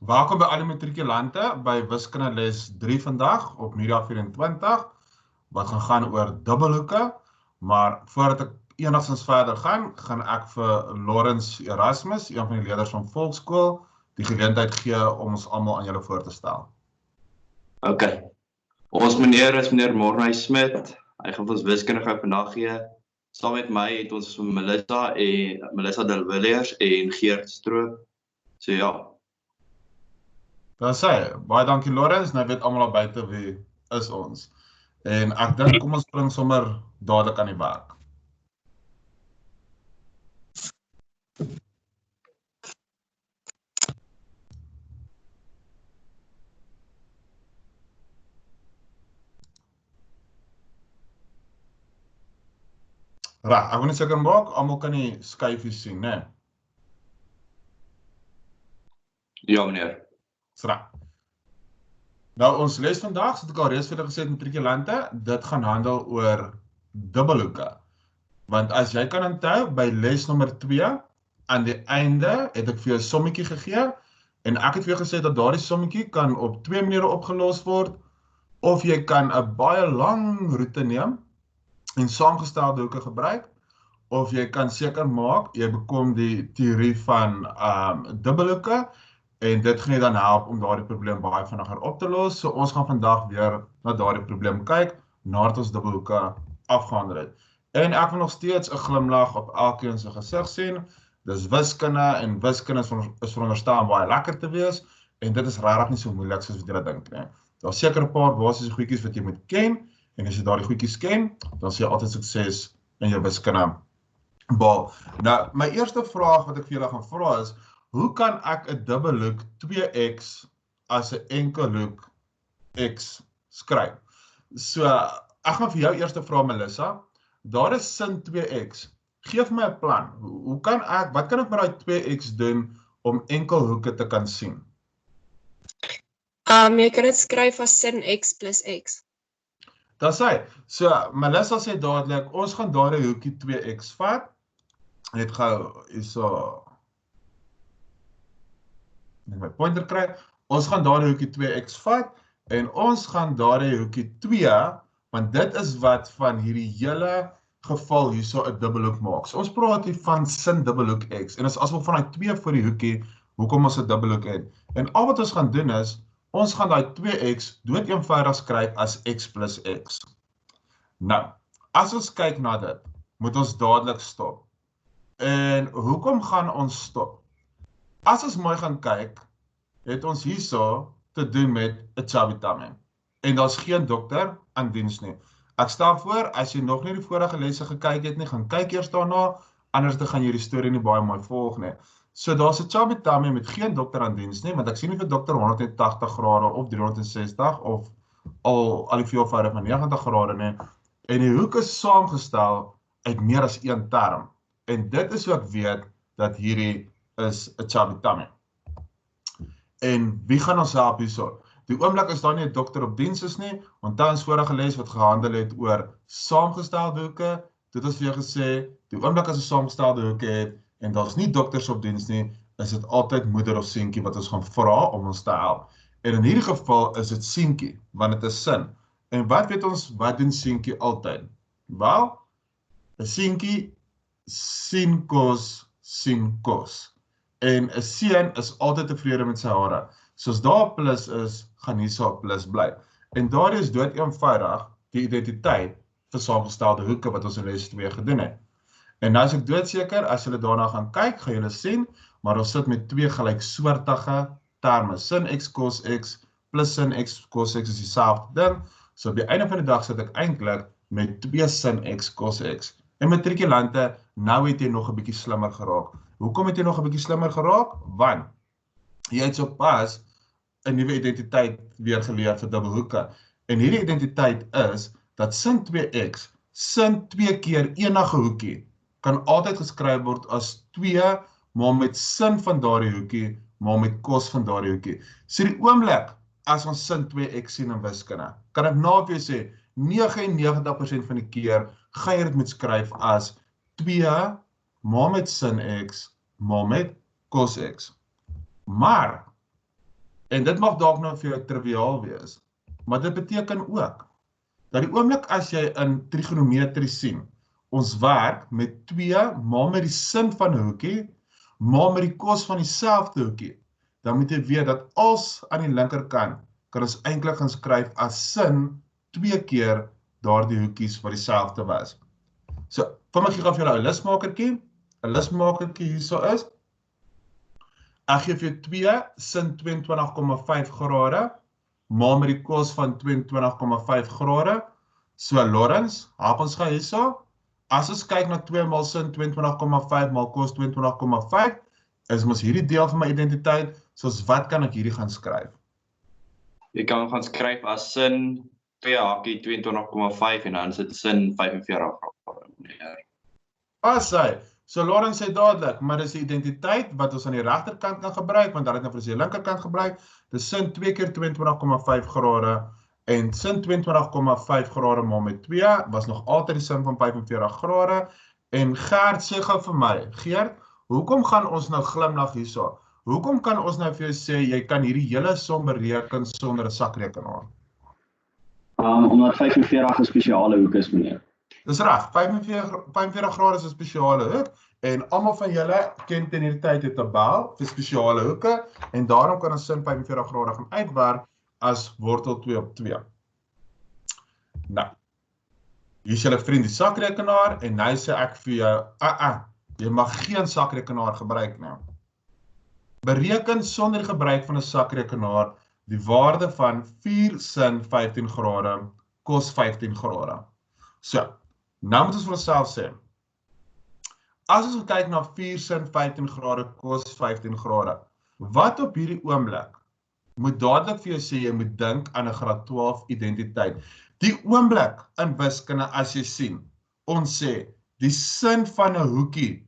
Welkom by alle matrikulante by wiskunde les 3 vandag op Media 24 wat gaan oor dubbelhoeke, maar voordat ek enigstens verder gaan ek vir Lawrence Erasmus, een van die leerders van Volksskool, die geleentheid gee om ons almal aan julle voor te stel. Ok, ons meneer is meneer Mornay Smit, hy gaan ons wiskunde gou vandag gee. Saam met my het ons Melissa de Villiers en Geert Stroop. So ja. Dan sê, baie dankie Lawrence, nou weet almal al buite wie is ons. En ek dink kom ons spring sommer dadelik aan die werk. Reg, ek wil net seker maak, almal kan die skyfies sien, né? Ja meneer. Reg. Nou ons les vandag, soos ek al reeds vir julle gesê het matrikulante, dit gaan handel oor dubbelhoeke. Want as jy kan onthou, by les nommer 2, aan die einde het ek vir jou 'n sommetjie gegee, en ek het vir jou gesê dat daardie sommetjie kan op 2 maniere opgelos word, of jy kan 'n baie lang roete neem, en saamgestelde hoeke gebruik, of jy kan seker maak, jy bekom die teorie van dubbelhoeke, en dit gaan jy dan help om daardie probleem baie vinniger op te los. So ons gaan vandag weer na daardie probleem kyk, nadat ons dubbelhoeke afgehandel het. En ek wil nog steeds 'n glimlag op elkeen se gesig sien. Dis wiskunde, en wiskunde is veronderstel om baie lekker te wees, en dit is regtig nie so moeilik soos wat jy dink nie. Daar's seker 'n paar basiese goedjies wat jy moet ken, en as jy daardie goedjies ken, dan sal jy altyd sukses in jou wiskunde behaal. Nou, my eerste vraag wat ek vir julle gaan vra is, hoe kan ek 'n dubbelhoek 2x as 'n enkelhoek x skryf? So, ek gaan vir jou eerste vra Melissa, daar is sin 2x. Geef my 'n plan. Wat kan ek met daai 2x doen om enkelhoeke te kan sien? Jy kan dit skryf as sin x plus x. Dat sê, so Melissa sê dadelik, ons gaan daardie hoekie 2x vat, net gou hierso my pointer kry, ons gaan daardie hoekie 2x vat, en ons gaan daardie hoekie 2, want dit is wat van hierdie hele geval hierso 'n dubbelhoek maak. So ons praat hier van sin dubbelhoek x, en as ons van daai 2 vir die hoekie, hoekom ons 'n dubbelhoek het. En al wat ons gaan doen is, ons gaan daai 2x dood eenvoudig skryf as x plus x. Nou, as ons kyk na dit, moet ons dadelik stop. En hoekom gaan ons stop? As ons mooi gaan kyk, het ons hierso te doen met 'n chubby tummy. En daar's geen dokter aan diens nie. Ek stel voor, as jy nog nie die vorige lesse gekyk het nie, gaan kyk eers daarna, anders gaan jy die storie nie baie mooi volg nie. So daar's 'n chubby tummy met geen dokter aan diens nie, want ek sien nie vir dokter 180 grade of 360 of al die veelvoudig van 90 grade nie. En die hoek is saamgestel uit meer as een term. En dit is hoe ek weet dat hierdie is 'n chubby tummy. En wie gaan ons help hierso? Die oomblik is daar nie 'n dokter op diens is nie, onthou ons vorige les wat gehandel het oor saamgestelde hoeke, dit is vir jou gesê, die oomblik as ons saamgestelde hoeke het, en daar's nie dokters op diens nie, is dit altyd moeder of seentjie wat ons gaan vra om ons te help. En in hierdie geval is dit seentjie, want dit is sin. En wat weet ons, wat doen seentjie altyd? Wel, 'n seentjie sien kos. En 'n seun is altyd tevrede met sy hare. Soos daar 'n plus is, gaan hier so 'n plus bly. En daar is dood eenvoudig die identiteit vir saamgestelde hoeke wat ons in les 2 gedoen het. En nou is ek doodseker, as julle daarna gaan kyk, gaan julle sien, maar ons sit met 2 gelyksoortige terme. Sin x cos x plus sin x cos x is dieselfde ding. So op die einde van die dag sit ek eintlik met 2 sin x cos x. En matrikulante, nou het jy nog 'n bietjie slimmer geraak. Hoekom het jy nog 'n bietjie slimmer geraak? Want jy het sopas 'n nuwe identiteit weer geleer vir dubbelhoeke. En hierdie identiteit is dat sin 2x, sin 2 keer enige hoekie, kan altyd geskryf word as 2, maar met sin van daardie hoekie, maar met kos van daardie hoekie. So die oomblik, as ons sin 2x sien in wiskunde, kan ek nou vir jou sê, 99% van die keer, gaan jy dit moet skryf as 2, maar met sin x, maar met cos x. Maar, En dit mag dalk nou vir jou triviaal wees, maar dit beteken ook dat die oomblik as jy in trigonometrie sien, ons werk met 2 maal met die sin van 'n hoekie, maal met die kos van dieselfde hoekie, dan moet jy weet dat als aan die linkerkant kan ons eintlik gaan skryf as sin 2 keer daardie hoekies wat dieselfde was. So, vir my gee vir julle 'n lusmakertjie. 'n Lusmakertjie hierso is. Ek gee vir jou 2 sin 22,5 grade, maal met die kos van 22,5 grade. So, Lawrence, help ons gaan hierso. As ons kyk na 2 maal sin 22,5 maal kos 22,5, is mos hierdie deel van my identiteit, soos wat kan ek hierdie gaan skryf? Jy kan gaan skryf as sin 2 hakie 22,5 en dan sit sin 45 grade, meneer. As hy, so Lawrence sê dadelik, maar dis die identiteit wat ons aan die regterkant kan gebruik, want daar het nou vir ons die linkerkant gebruik, dis sin 2 keer 22,5 grade, en sin 22,5 grade maal met 2, was nog altyd die sin van 45 grade, en Gert sê gou vir my, Geert, hoekom gaan ons nou glimlag hierso? Hoekom kan ons nou vir jou sê, jy kan hierdie hele som bereken sonder 'n sakrekenaar? Omdat 45 'n spesiale hoek is, meneer. Dis reg, 45 grade is 'n spesiale hoek, en almal van julle ken teen hierdie tyd 'n tabel vir spesiale hoeke, en daarom kan ons sin 45 grade gaan uitwerk as wortel 2 op 2. Nou, hier is julle vriend die sakrekenaar, en nou sê ek vir jou, jy mag geen sakrekenaar gebruik nou. Bereken sonder gebruik van 'n sakrekenaar die waarde van 4 sin 15 grade kos 15 grade. So, nou moet ons vir onsself sê, as ons kyk na 4 sin 15 grade kos 15 grade, wat op hierdie oomblik moet dadelik vir jou sê, jy moet dink aan 'n graad 12 identiteit. Die oomblik in wiskunde as jy sien, ons sê, die sin van 'n hoekie,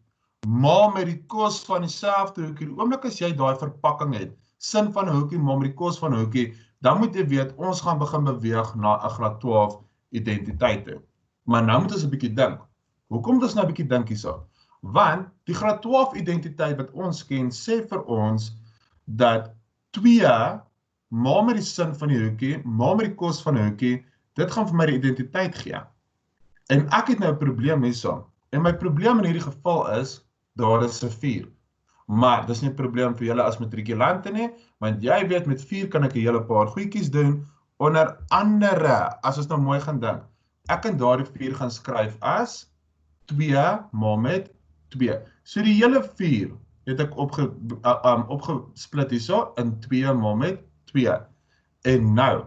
maal met die kos van dieselfde hoekie, die oomblik as jy daai verpakking het, sin van 'n hoekie, maal met die kos van 'n hoekie, dan moet jy weet, ons gaan begin beweeg na 'n graad 12 identiteit toe. Maar nou moet ons 'n bietjie dink. Hoekom moet ons nou 'n bietjie dink hierso? Want die graad 12 identiteit wat ons ken, sê vir ons dat 2 maal met die sin van die hoekie, maal met die kos van 'n hoekie, dit gaan vir my die identiteit gee. En ek het nou 'n probleem hierso. En my probleem in hierdie geval is, daar is 'n 4. Maar dis nie 'n probleem vir julle as matrikulante nie, want jy weet met 4 kan ek 'n hele paar goedjies doen, onder andere, as ons nou mooi gaan dink, ek kan daardie 4 gaan skryf as 2 maal met 2. So die hele 4 het ek opgesplit hierso in 2 maal met 2. En nou,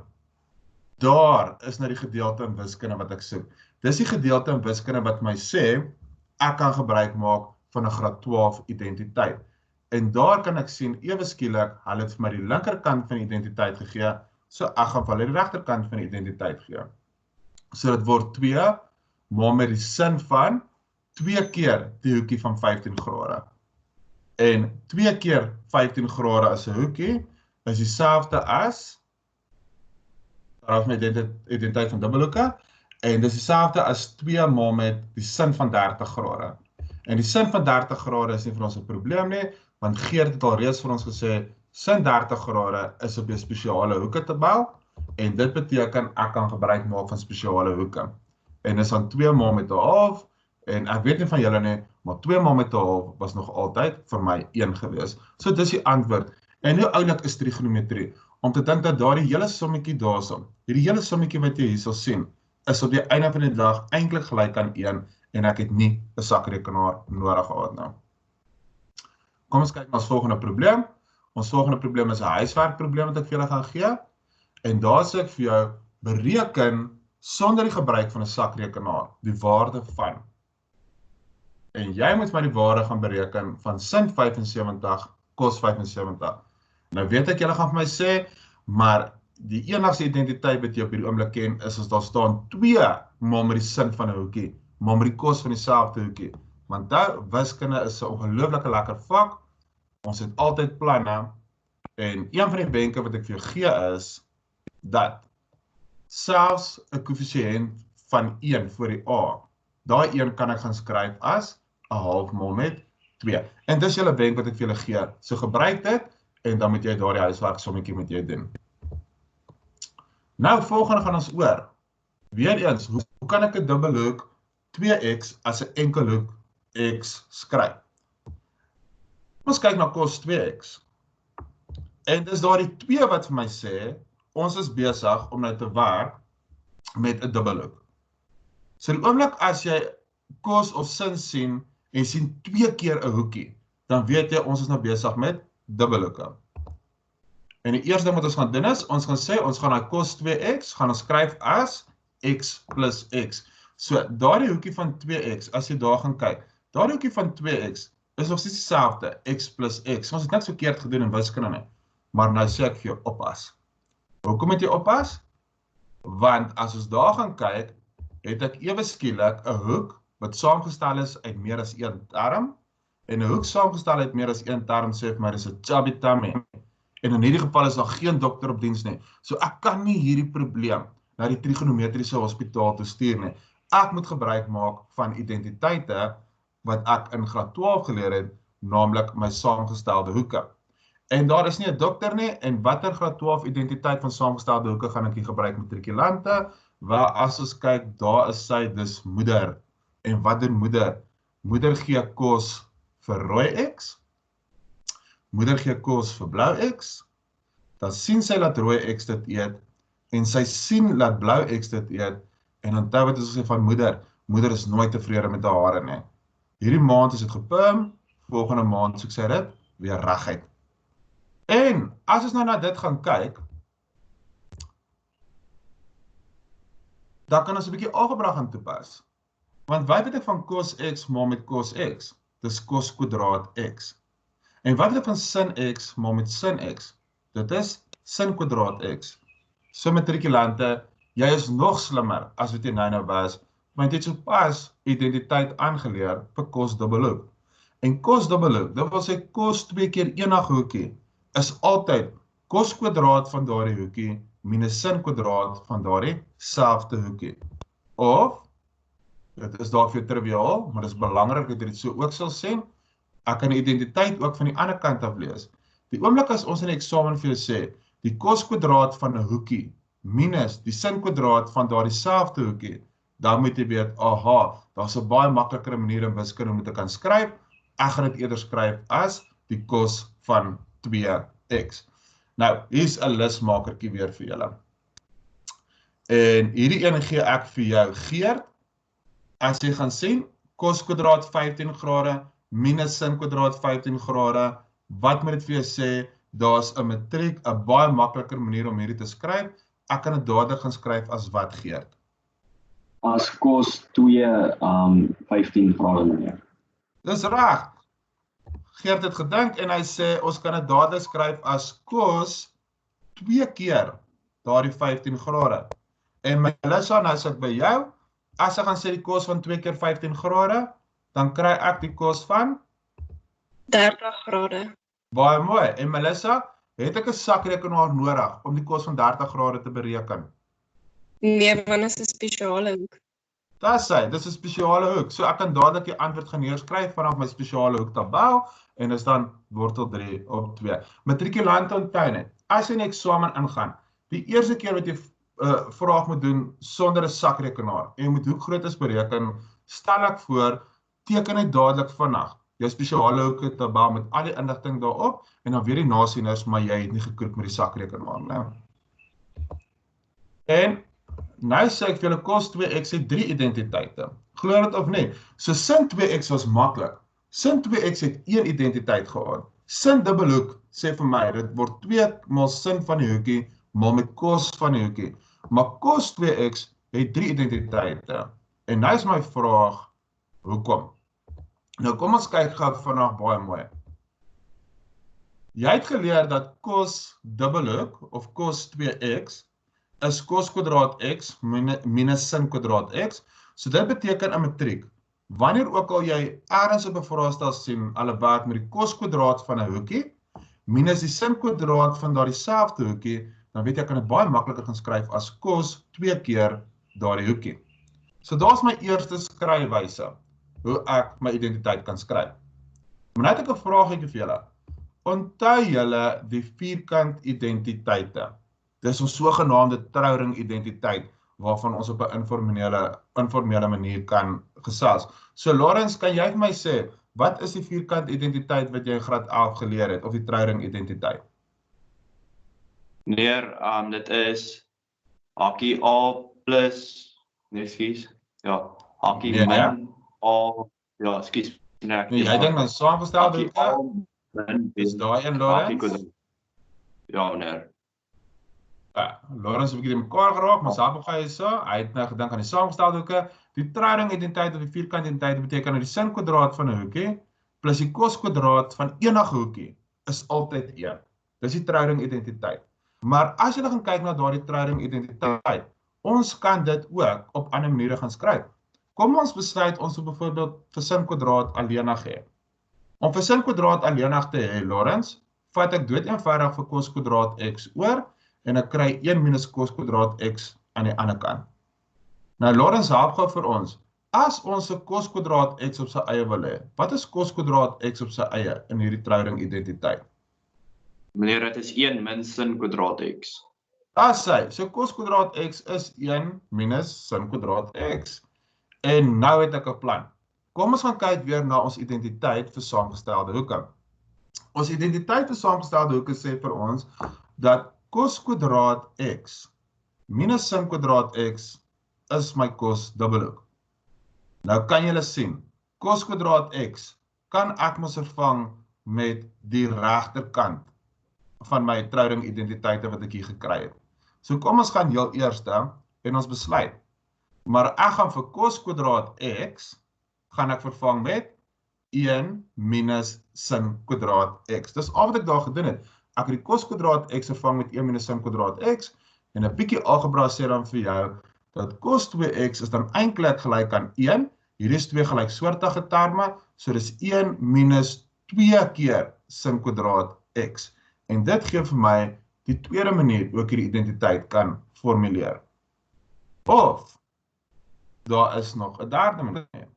daar is nou die gedeelte in wiskunde wat ek soek. Dis die gedeelte in wiskunde wat my sê, ek kan gebruik maak van 'n graad 12 identiteit. En daar kan ek sien, ewe skielik, hulle het vir my die linkerkant van die identiteit gegee, so ek gaan vir hulle die regterkant van die identiteit gee. So dit word 2 maal met die sin van 2 keer die hoekie van 15 grade. En 2 keer 15 grade as 'n hoekie is dieselfde as, daar is my identiteit van dubbelhoeke, en dis dieselfde as 2 maal met die sin van 30 grade. En die sin van 30 grade is nie vir ons 'n probleem nie, want Geert het al reeds vir ons gesê, sin 30 grade is op jou spesiale hoeke tabel, en dit beteken ek kan gebruik maak van spesiale hoeke. En dis dan 2 maal met 'n half, en ek weet nie van julle nie, maar 2 maal met 'n half was nog altyd vir my 1 gewees. So dis die antwoord. En hoe oulik is trigonometrie? Om te dink dat daardie hele sommetjie daarso, hierdie hele sommetjie wat jy hierso sien, is op die einde van die dag eintlik gelyk aan 1, en ek het nie 'n sakrekenaar nodig gehad nou. Kom ons kyk na ons volgende probleem. Ons volgende probleem is 'n huiswerkprobleem wat ek vir julle gaan gee. En daar sê ek vir jou, bereken sonder die gebruik van 'n sakrekenaar die waarde van. En jy moet my die waarde gaan bereken van sin 75 kos 75. Nou weet ek julle gaan vir my sê, maar die enigste identiteit wat jy op hierdie oomblik ken is as daar staan 2 maal met die sin van 'n hoekie, maal met die kos van dieselfde hoekie. Want daar wiskunde is 'n ongelooflike lekker vak. Ons het altyd planne, en een van die wenke wat ek vir jou gee is dat selfs 'n koëffisiënt van 1 voor die A, daai 1 kan ek gaan skryf as 'n half maal met 2. En dis julle wenk wat ek vir julle gee. So gebruik dit, en dan moet jy daardie huiswerk sommetjie met jy doen. Nou volgende gaan ons oor. Weereens, hoe kan ek 'n dubbel hoek 2x as 'n enkel hoek x skryf? Ons kyk na cos 2x. En dis daardie 2 wat vir my sê, ons is besig om nou te werk met 'n dubbelhoek. So die oomblik as jy cos of sin sien en sien 2 keer 'n hoekie, dan weet jy ons is nou besig met dubbelhoeke. En die eerste ding wat ons gaan doen is, ons gaan sê, ons gaan na cos 2x, gaan ons skryf as x plus x. So daardie hoekie van 2x, as jy daar gaan kyk, daardie hoekie van 2x is nog steeds dieselfde, x plus x. Ons het niks verkeerd gedoen in wiskunde nie. Maar nou sê ek vir jou oppas. Hoekom moet jy oppas? Want as ons daar gaan kyk, het ek ewe skielik 'n hoek wat saamgestel is uit meer as een term, en 'n hoek saamgestel uit meer as een term sê vir my dis 'n chubby tummy. En in hierdie geval is daar geen dokter op diens nie. So ek kan nie hierdie probleem na die trigonometriese hospitaal toe stuur nie. Ek moet gebruik maak van identiteite wat ek in graad 12 geleer het, naamlik my saamgestelde hoeke. En daar is nie 'n dokter nie, en watter graad 12 identiteit van saamgestelde hoeke gaan ek hier gebruik matrikulante? Wel, as ons kyk, daar is sy, dis moeder. En wat doen moeder? Moeder gee kos vir rooi x, moeder gee kos vir blou x, dan sien sy laat rooi x dit eet, en sy sien laat blou x dit eet, en onthou wat ons sê van moeder, moeder is nooit tevrede met haar hare nie. Hierdie maand is dit geperm, volgende maand soek sy dit weer reguit. En as ons nou na dit gaan kyk, dan kan ons 'n bietjie algebra gaan toepas. Want wat weet ek van cos x maal met cos x? Dis cos kwadraat x. En wat weet ek van sin x maal met sin x? Dit is sin kwadraat x. So matrikulante, jy is nog slimmer as wat jy nou was, want jy het sopas identiteit aangeleer vir cos dubbelhoek. En cos dubbelhoek, dit wil sê cos 2 keer enige hoekie, is altyd cos kwadraat van daardie hoekie minus sin kwadraat van daardie selfde hoekie. Of, dit is daar vir jou triviaal, maar dit is belangrik dat jy dit so ook sal sê, ek kan die identiteit ook van die ander kant af lees. Die oomblik as ons in die eksamen vir jou sê, die cos kwadraat van 'n hoekie minus die sin kwadraat van daardie selfde hoekie, dan moet jy weet, aha, daar's 'n baie makliker manier in wiskunde om dit te kan skryf. Ek gaan dit eerder skryf as die cos van 2x. Nou, hier's 'n lusmakertjie weer vir julle. En hierdie een gee ek vir jou, Geert. As jy gaan sien, cos kwadraat 15 grade minus sin kwadraat 15 grade, wat moet dit vir jou sê? Daar's 'n matriek, 'n baie makliker manier om hierdie te skryf. Ek kan dit dadelik gaan skryf as wat, Geert? As cos 2 15 grade meneer. Dis reg. Geert het gedink en hy sê, ons kan dit dadelik skryf as cos 2 keer daardie 15 grade. En Melissa, nou as ek by jou, as ek gaan sê die cos van 2 keer 15 grade, dan kry ek die cos van 30 grade. Baie mooi. En Melissa, het ek 'n sakrekenaar nodig om die cos van 30 grade te bereken? Nee, want dit is 'n spesiale hoek. Dis 'n spesiale hoek. So ek kan dadelik die antwoord gaan neerskryf vanaf my spesiale hoek tabel, en is dan wortel 3 op 2. Matrikulante onthou net, as jy in 'n eksamen ingaan, die eerste keer wat jy vraag moet doen sonder 'n sakrekenaar, en jy moet hoekgroottes bereken, stel ek voor, teken net dadelik vinnig jou spesiale hoeke tabel met al die inligting daarop, en dan weer die nasieners, maar jy het nie gekroek met die sakrekenaar, né? En nou sê ek vir julle, cos 2x het 3 identiteite. Glo dit of nie? So sin 2x was maklik. Sin 2x het 1 identiteit gehad. Sin dubbelhoek sê vir my, dit word 2 maal sin van die hoekie, maal met cos van die hoekie. Maar cos 2x het 3 identiteite. En nou is my vraag, hoekom? Nou kom ons kyk gou vanaf baie mooi. Jy het geleer dat cos dubbelhoek of cos 2x is cos kwadraat x minus sin kwadraat x. So dit beteken 'n matriek. Wanneer ook al jy ergens op 'n vraestel sien, hulle werk met die cos kwadraat van 'n hoekie minus die sin kwadraat van daardie selfde hoekie, dan weet jy kan dit baie makliker gaan skryf as cos 2 keer daardie hoekie. So daar's my eerste skryfwyse hoe ek my identiteit kan skryf. Maar nou het ek 'n vraagie vir julle. onthou julle die vierkant identiteite. Dis ons sogenaamde trouring identiteit, waarvan ons op 'n informele manier kan gesels. So Lawrence, kan jy vir my sê, wat is die vierkant identiteit wat jy in graad 11 geleer het, of die trouring identiteit? Meneer, dit is hakie A plus, nee, ekskuus, ja, hakie Nee, nee. min A, ja, ekskuus, nee, Jy dink dan saamgestelde hakie A hoeke, min B, is daai een hakie Lawrence? kwadrat. Ja, meneer. Ja, Lawrence het 'n bietjie mekaar geraak, maar Sapo gaan hy so, hy het nou gedink aan die saamgestelde hoeke. Die trouring identiteit of die vierkant identiteit beteken dat die sin kwadraat van 'n hoekie plus die kos kwadraat van enige hoekie is altyd 1. Dis die trouring identiteit. Maar as jy dan gaan kyk na daardie trouring identiteit, ons kan dit ook op ander maniere gaan skryf. Kom ons besluit ons wil byvoorbeeld vir sin kwadraat alleenig hê. Om vir sin kwadraat alleenig te hê, Lawrence, vat ek doeteenvoudig vir kos kwadraat x oor en ek kry 1 minus kos kwadraat x aan die ander kant. Nou Lawrence, help gou vir ons. As ons 'n kos kwadraat x op sy eie wil hê, wat is kos kwadraat x op sy eie in hierdie trouring identiteit? Meneer, dit is 1 min sin kwadraat x. As sy, so kos kwadraat x is 1 minus sin kwadraat x. En nou het ek 'n plan. Kom ons gaan kyk weer na ons identiteit vir saamgestelde hoeke. Ons identiteit vir saamgestelde hoeke sê vir ons dat kos kwadraat x minus sin kwadraat x is my kos dubbelhoek. Nou kan julle sien, kos kwadraat x kan ek mos vervang met die regterkant van my trouring identiteite wat ek hier gekry het. So kom ons gaan heel eerste en ons besluit. Maar ek gaan vir kos kwadraat x gaan ek vervang met 1 minus sin kwadraat x. Dis al wat ek daar gedoen het. Ek het die kos kwadraat x vervang met 1 minus sin kwadraat x en 'n bietjie algebra sê dan vir jou dat cos 2x is dan eintlik gelyk aan 1. Hier is 2 gelyksoortige terme, so dis 1 minus 2 keer sin kwadraat x. En dit gee vir my die tweede manier hoe ek hierdie identiteit kan formuleer. Of daar is nog 'n derde manier.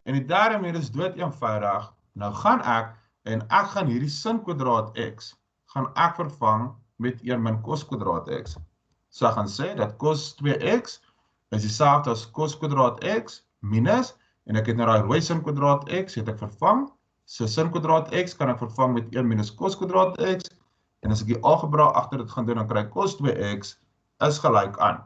En die derde manier is doeteenvoudig. Nou gaan ek en ek gaan hierdie sin kwadraat x gaan ek vervang met 1 min cos kwadraat x. So ek gaan sê dat cos 2x is dieselfde as cos kwadraat x minus, en ek het nou daai rooi sin kwadraat x het ek vervang. So sin kwadraat x kan ek vervang met 1 minus cos kwadraat x, en as ek die algebra agter dit gaan doen, dan kry ek cos 2x is gelyk aan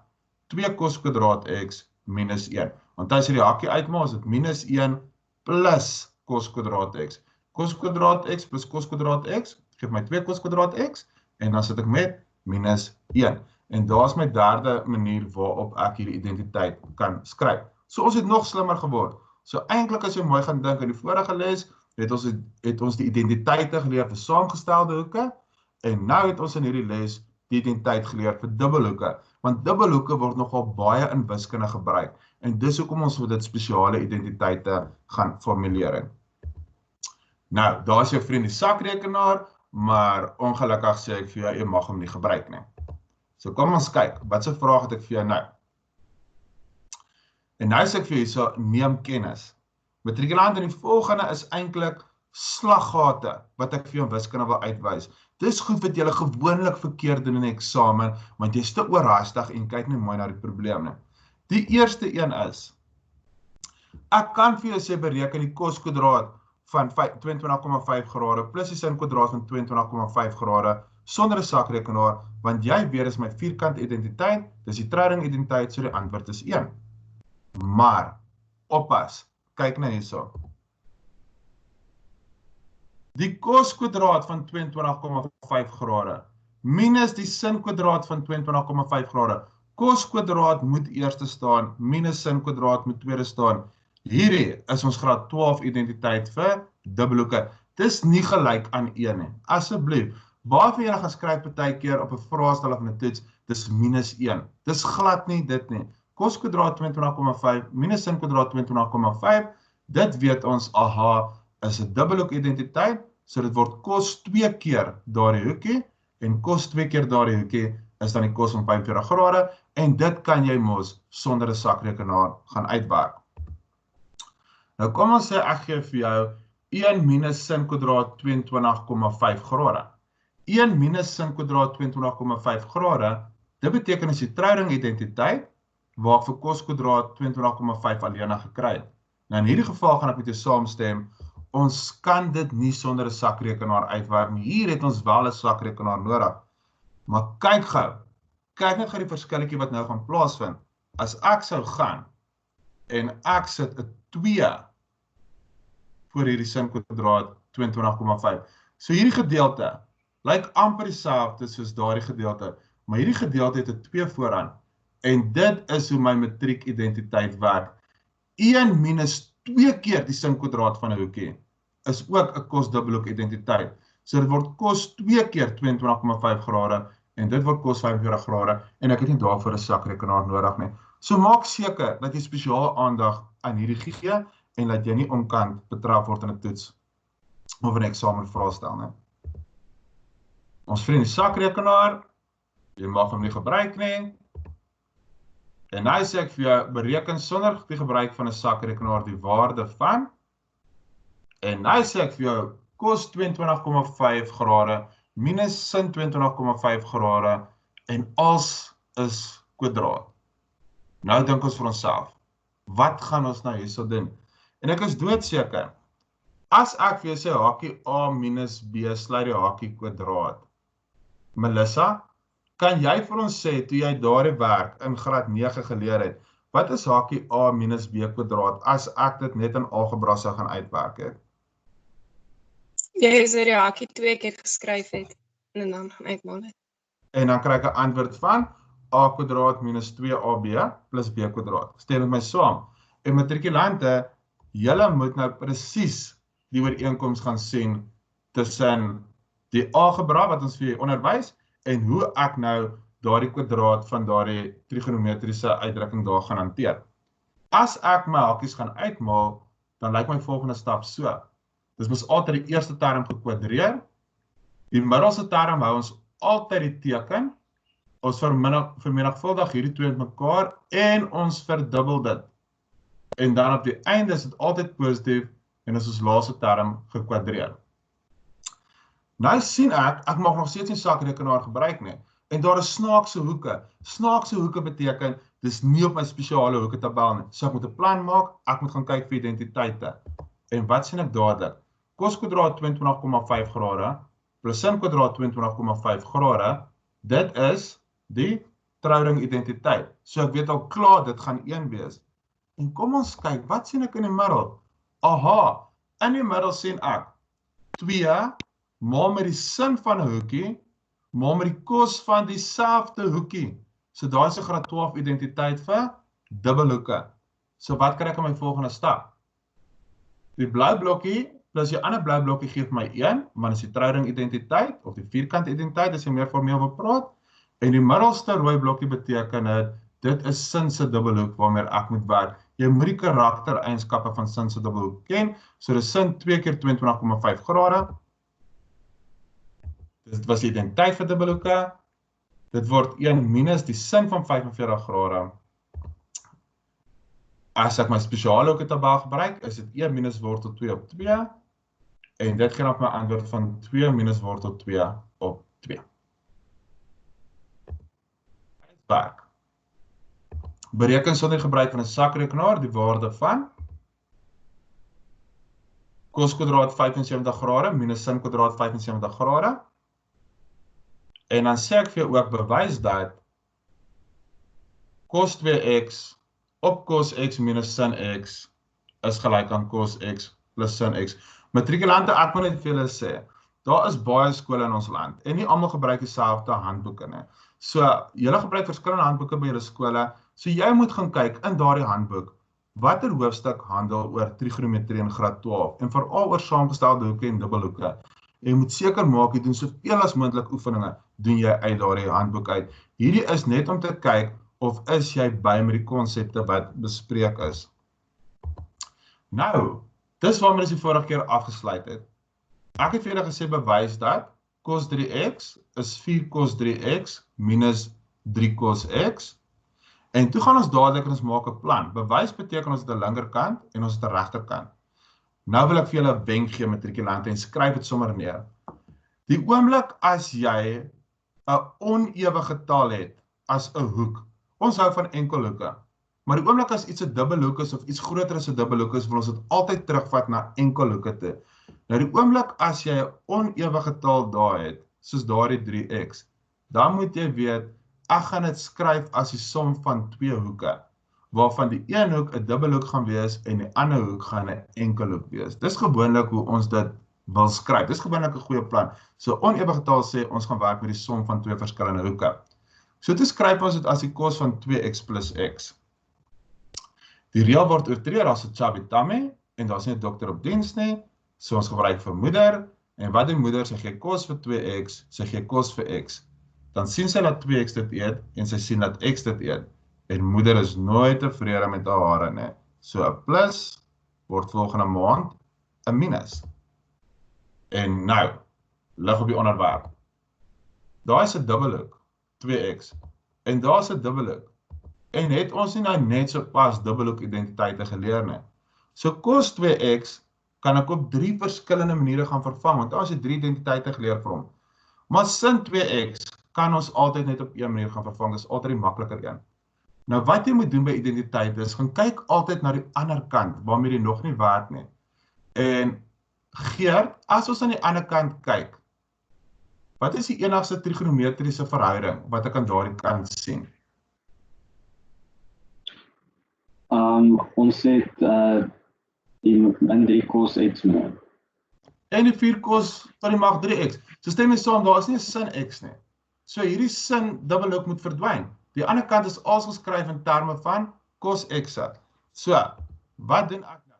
2 cos kwadraat x minus 1. Want as jy die hakkie uitmaak, is dit minus 1 plus cos kwadraat x. Cos kwadraat x plus cos kwadraat x geef my 2 cos kwadraat x, en dan sit ek met minus 1. En daar is my derde manier waarop ek hierdie identiteit kan skryf. So ons het nog slimmer geword. So eintlik as jy mooi gaan dink, in die vorige les het ons die identiteite geleer vir saamgestelde hoeke, en nou het ons in hierdie les die identiteit geleer vir dubbelhoeke, want dubbelhoeke word nogal baie in wiskunde gebruik, en dis hoekom ons vir dit spesiale identiteite gaan formuleer. Nou, daar is jou vriend die sakrekenaar, maar ongelukkig sê ek vir jou, jy mag hom nie gebruik nie. So kom ons kyk, wat se vraag het ek vir jou nou? En nou sê ek vir jou so, neem kennis. Matrikulant, in die volgende is eintlik slaggate wat ek vir jou in wiskunde wil uitwys. Dis goed wat julle gewoonlik verkeerd doen in 'n eksamen, want jy is te oorhaastig en kyk nie mooi na die probleem nie. Die eerste een is, ek kan vir jou sê bereken die cos kwadraat van 22,5 grade plus die sin kwadraat van 22,5 grade sonder 'n sakrekenaar, want jy weet is my vierkant identiteit, dis die trouring identiteit, so die antwoord is 1. Maar, oppas, kyk nou hierso. Die cos kwadraat van 22,5 grade minus die sin kwadraat van 22,5 grade. Cos kwadraat moet eerste staan, minus sin kwadraat moet tweede staan. Hierdie is ons graad 12 identiteit vir dubbelhoeke. Dis nie gelyk aan 1 nie. Asseblief, waarvan jy gaan skryf partykeer op 'n vraestel of 'n toets, dis minus 1. Dis glad nie dit nie. Cos kwadraat 22,5 minus sin kwadraat 22,5, dit weet ons, aha, is 'n dubbelhoek identiteit, so dit word cos 2 keer daardie hoekie, en cos 2 keer daardie hoekie is dan die cos van 45 grade, en dit kan jy mos sonder 'n sakrekenaar gaan uitwerk. Nou kom ons sê ek gee vir jou 1 minus sin kwadraat 22,5 grade. 1 minus sin kwadraat 22,5 grade, dit beteken as die trouring identiteit, waar ek vir cos kwadraat 22,5 alleen gekry het. Nou in hierdie geval gaan ek met jou saamstem, ons kan dit nie sonder 'n sakrekenaar uitwerk nie. Hier het ons wel 'n sakrekenaar nodig. Maar kyk gou, kyk net gou die verskilletjie wat nou gaan plaasvind. As ek sou gaan en ek sit 'n 2 voor hierdie sin kwadraat 22,5. So hierdie gedeelte lyk amper dieselfde soos daardie gedeelte, maar hierdie gedeelte het 'n 2 vooraan. En dit is hoe my matriek identiteit werk. 1 minus 2 keer die sin kwadraat van 'n hoekie is ook 'n cos dubbelhoek identiteit. So dit word cos 2 keer 22,5 grade en dit word cos 45 grade en ek het nie daarvoor 'n sakrekenaar nodig nie. So maak seker dat jy spesiale aandag aan hierdie gee en dat jy nie onkant betrap word in 'n toets of 'n eksamenvraestel nie. Ons vriend die sakrekenaar, jy mag hom nie gebruik nie. En nou sê ek vir jou, bereken sonder die gebruik van 'n sakrekenaar die waarde van, en nou sê ek vir jou, cos 22,5 grade, minus sin 22,5 grade, en als is kwadraat. Nou dink ons vir onsself, wat gaan ons nou hierso doen? En ek is doodseker, as ek vir jou sê, hakie A minus B, sluit die hakie kwadraat. Melissa, kan jy vir ons sê, toe jy daardie werk in graad 9 geleer het, wat is hakie A minus B kwadraat, as ek dit net in algebra sou gaan uitwerk het? Jy sê die hakie 2 keer geskryf het, en dan gaan uitmaal het. En dan kry ek 'n antwoord van A kwadraat minus 2AB plus B kwadraat. Stem met my saam. En matrikulante, julle moet nou presies die ooreenkoms gaan sien tussen die algebra wat ons vir julle onderwys en hoe ek nou daardie kwadraat van daardie trigonometriese uitdrukking daar gaan hanteer. As ek my hakies gaan uitmaal, dan lyk my volgende stap so. Dis mos altyd die eerste term gekwadreer. Die middelste term hou ons altyd die teken. Ons vermenigvuldig hierdie twee met mekaar en ons verdubbel dit. En dan op die einde is dit altyd positief en is ons laaste term gekwadreer. Nou sien ek mag nog steeds nie sakrekenaar gebruik nie. En daar is snaakse hoeke. Snaakse hoeke beteken, dis nie op my spesiale hoeke tabel nie. So ek moet 'n plan maak, ek moet gaan kyk vir identiteite. En wat sien ek dadelik? Cos kwadraat 22,5 grade, plus sin kwadraat 22,5 grade, dit is die trouring identiteit. So ek weet al klaar, dit gaan 1 wees. En kom ons kyk, wat sien ek in die middel? Aha, in die middel sien ek 2 maal met die sin van 'n hoekie, maal met die cos van dieselfde hoekie. So daar is 'n graad 12 identiteit vir dubbelhoeke. So wat kry ek in my volgende stap? Die blou blokkie plus die ander blou blokkie gee vir my 1, maar dis die trouring identiteit of die vierkant identiteit as jy meer formeel wil praat. En die middelste rooi blokkie beteken dit is sin se dubbelhoek waarmee ek moet werk. Jy moet die karaktereienskappe van sin se dubbelhoek ken. So dis sin 2 keer 22,5 grade. Dit was die identiteit vir dubbelhoeke. Dit word 1 minus die sin van 45 grade. As ek my spesiale hoeke tabel gebruik, is dit 1 minus wortel 2 op 2. En dit gee op my antwoord van 2 minus wortel 2 op 2. Werk. Bereken sonder gebruik van 'n sakrekenaar die waarde van cos kwadraat 75 grade minus sin kwadraat 75 grade. En dan sê ek vir jou ook bewys dat cos 2x op cos x minus sin x is gelyk aan cos x plus sin x. Matrikulante, ek wil net vir julle sê, daar is baie skole in ons land en nie almal gebruik dieselfde handboeke nie. So, julle gebruik verskillende handboeke by julle skole, so jy moet gaan kyk in daardie handboek, watter hoofstuk handel oor trigonometrie in graad 12 en veral oor saamgestelde hoeke en dubbelhoeke. Jy moet seker maak, jy doen soveel as moontlik oefeninge, doen jy uit daardie handboek uit. Hierdie is net om te kyk of is jy by met die konsepte wat bespreek is. Nou, dis waarmee ons die vorige keer afgesluit het. Ek het vir julle gesê bewys dat cos 3x is 4 cos 3x minus 3 cos x. En toe gaan ons dadelik en ons maak 'n plan. Bewys beteken ons het 'n linkerkant en ons het 'n regterkant. Nou wil ek vir julle 'n wenk gee, matrikulante, en skryf dit sommer neer. Die oomblik as jy 'n onewige getal het as 'n hoek, ons hou van enkelhoeke, maar die oomblik as iets 'n dubbelhoek is of iets groter as 'n dubbelhoek is, wil ons dit altyd terugvat na enkelhoeke toe. Nou die oomblik as jy 'n onewige getal daar het, soos daardie 3x, dan moet jy weet, ek gaan dit skryf as die som van twee hoeke, waarvan die een hoek 'n dubbelhoek gaan wees en die ander hoek gaan 'n enkelhoek wees. Dis gewoonlik hoe ons dit wil skryf. Dis gewoonlik 'n goeie plan. So onewige getal sê ons gaan werk met die som van twee verskillende hoeke. So toe skryf ons dit as die kos van 2x plus x. Die reël word oortree, daar's 'n chubby tummy en daar's nie 'n dokter op diens nie. So ons gebruik vir moeder en wat doen moeder? Sy gee kos vir 2x, sy gee kos vir x. Dan sien sy dat 2x dit eet en sy sien dat x dit eet. En moeder is nooit tevrede met haar hare nie. So 'n plus word volgende maand 'n minus. En nou, lig op die onderwerp. Daar is 'n dubbelhoek, 2x. En daar is 'n dubbelhoek. En het ons nie nou net so pas dubbelhoek identiteite geleer nie. So kos 2x kan ek op 3 verskillende maniere gaan vervang, want ons het 3 identiteite geleer vir hom. Maar sin 2x kan ons altyd net op een manier gaan vervang, dis altyd die makliker een. Nou wat jy moet doen by identiteit is, gaan kyk altyd na die ander kant, waarmee jy nog nie werk nie. En Geert, as ons aan die ander kant kyk, wat is die enigste trigonometriese verhouding wat ek aan daardie kant sien? Ons het in 3 cos x meer. En die 4 cos tot die mag 3x. So stem jy saam, daar is nie 'n sin x nie. So hierdie sin dubbelhoek moet verdwyn. Die ander kant is als geskryf in terme van cos x. So, wat doen ek nou?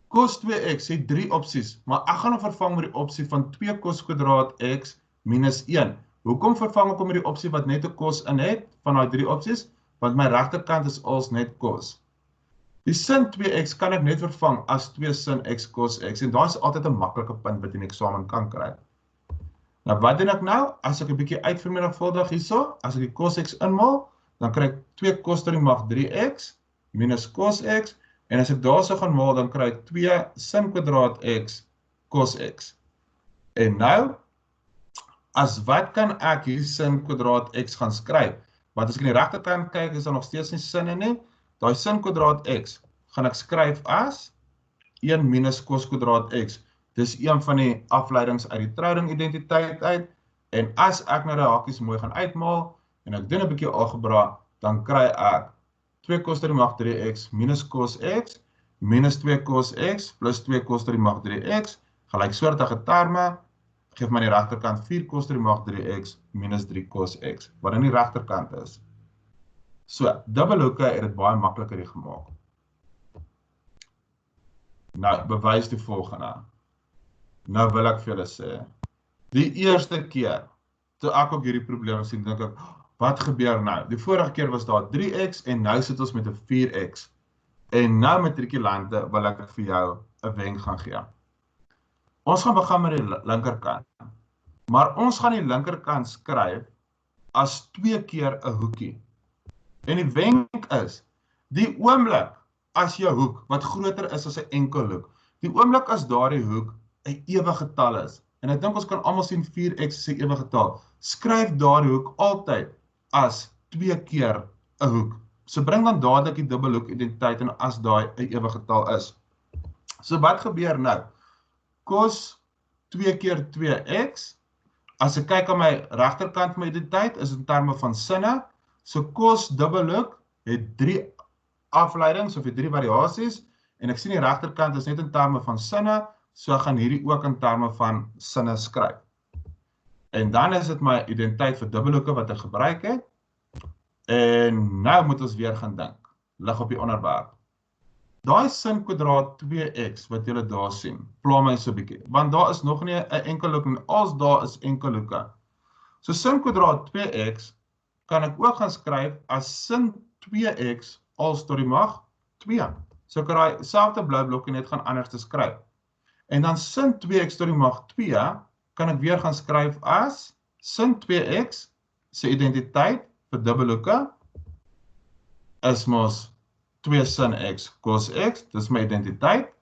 Cos 2x het 3 opsies, maar ek gaan hom vervang met die opsie van 2 cos kwadraat x minus 1. Hoekom vervang ek hom met die opsie wat net 'n cos in het, van daai 3 opsies? Want my regterkant is als net cos. Die sin 2x kan ek net vervang as 2 sin x cos x, en daar is altyd 'n maklike punt wat jy in die eksamen kan kry. Nou wat doen ek nou? As ek 'n bietjie uitvermenigvuldig hierso, as ek die cos x inmaal, dan kry ek 2 cos tot die mag 3x minus cos x, en as ek daarso gaan maal, dan kry ek 2 sin kwadraat x cos x. En nou, as wat kan ek hier sin kwadraat x gaan skryf? Want as ek in die regterkant kyk, is daar nog steeds nie sinne nie. Daai sin kwadraat x gaan ek skryf as 1 minus cos kwadraat x. Dis een van die afleidings uit die Trouding identiteit uit. En as ek nou die hakies mooi gaan uitmaal, en ek doen 'n bietjie algebra, dan kry ek 2 cos tot die mag 3x minus cos x, minus 2 cos x, plus 2 cos tot die mag 3x, gelyksoortige terme, geef my aan die regterkant 4 cos tot die mag 3x, minus 3 cos x, wat aan die regterkant is. So, dubbelhoeke het dit baie makliker hier gemaak. Nou, bewys die volgende. Nou wil ek vir julle sê, die eerste keer, toe ek ook hierdie probleem sien, dink ek, wat gebeur nou? Die vorige keer was daar 3x en nou sit ons met 'n 4x. En nou matrikulante wil ek vir jou 'n wenk gaan gee. Ons gaan begin met die linkerkant. Maar ons gaan die linkerkant skryf as 2 keer 'n hoekie. En die wenk is, die oomblik as jou hoek, wat groter is as 'n enkelhoek, die oomblik as daardie hoek 'n ewige getal is, en ek dink ons kan almal sien 4x is 'n ewige getal, skryf daardie hoek altyd as 2 keer 'n hoek. So bring dan dadelik die dubbelhoek identiteit en as daai 'n ewige getal is. So wat gebeur nou? Cos 2 keer 2x, as ek kyk aan my regterkant van my identiteit, is in terme van sinne, so cos dubbelhoek het 3 afleidings of het 3 variasies, en ek sien die regterkant is net in terme van sinne, so ek gaan hierdie ook in terme van sinne skryf. En dan is dit my identiteit vir dubbelhoeke wat ek gebruik het, en nou moet ons weer gaan dink, lig op die onderwerp. Daai sin kwadraat 2x wat julle daar sien, pla my so 'n bietjie, want daar is nog nie 'n enkelhoek nie, als daar is enkelhoeke. So sin kwadraat 2x kan ek ook gaan skryf as sin 2x als tot die mag 2. So ek raai selfde blou blokkie net gaan anders te skryf. En dan sin 2x tot die mag 2 kan ek weer gaan skryf as sin 2x se identiteit vir dubbelhoeke is mos 2 sin x cos x, dis my identiteit.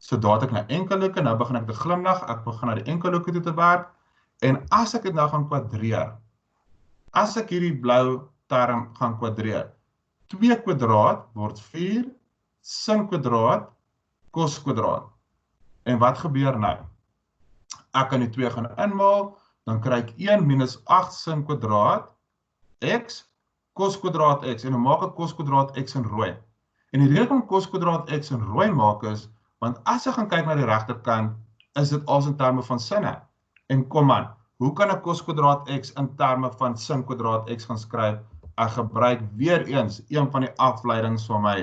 So daar het ek nou enkelhoeke, nou begin ek te glimlag, ek begin na die enkelhoeke toe te werk, en as ek dit nou gaan kwadreer, as ek hierdie blou term gaan kwadreer, 2 kwadraat word 4, sin kwadraat, cos kwadraat. En wat gebeur nou? Ek kan die 2 gaan inmaal, dan kry ek 1 minus 8 sin kwadraat x, cos kwadraat x, en dan maak ek cos kwadraat x in rooi. En die rede om cos kwadraat x in rooi maak is, want as ek gaan kyk na die regterkant, is dit als in terme van sinne. En kom aan, hoe kan ek cos kwadraat x in terme van sin kwadraat x gaan skryf? Ek gebruik weer eens een van die afleidings van my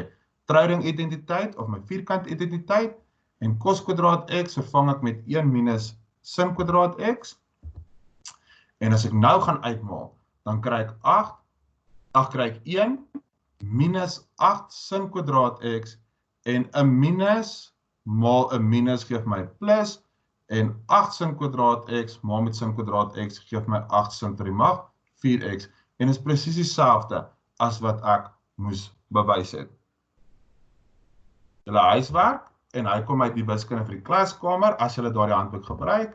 trouring identiteit of my vierkant identiteit, en cos kwadraat x vervang ek met 1 minus sin kwadraat x, en as ek nou gaan uitmaal, dan kry ek 1 minus 8 sin kwadraat x, en 'n minus maal 'n minus geef my plus, en 8 sin kwadraat x maal met sin kwadraat x geef my 8 sin ter die mag 4x, en is presies dieselfde as wat ek moes bewys het. Julle huiswerk, en hy kom uit die wiskunde vir die klaskamer, as julle daardie handboek gebruik,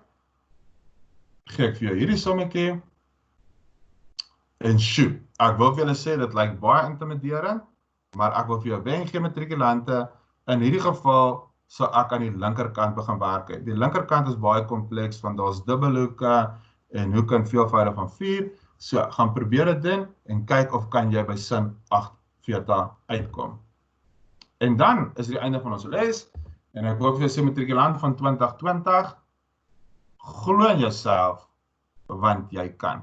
gee ek vir jou hierdie sommetjie, en sjoe, ek wil vir julle sê, dit lyk baie intimiderend, maar ek wil vir jou wenk gee matrikulante, in hierdie geval, sal ek aan die linkerkant begin werk. Die linkerkant is baie kompleks, want daar's dubbelhoeke, en hoeke in veelvoudig van 4, so gaan probeer dit doen, en kyk of kan jy by sin 8 uitkom. En dan is die einde van ons les, en ek wil vir jou sê matrikulant van 2020, glo in jouself, want jy kan.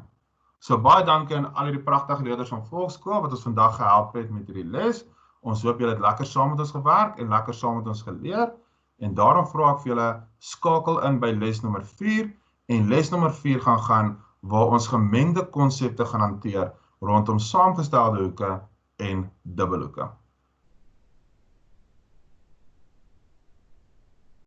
So baie dankie aan al die pragtige leerders van Volksskool, wat ons vandag gehelp het met hierdie les. Ons hoop julle het lekker saam met ons gewerk, en lekker saam met ons geleer, en daarom vra ek vir julle, skakel in by les nommer 4, en les nommer 4 gaan waar ons gemengde konsepte gaan hanteer, rondom saamgestelde hoeke en dubbelhoeke.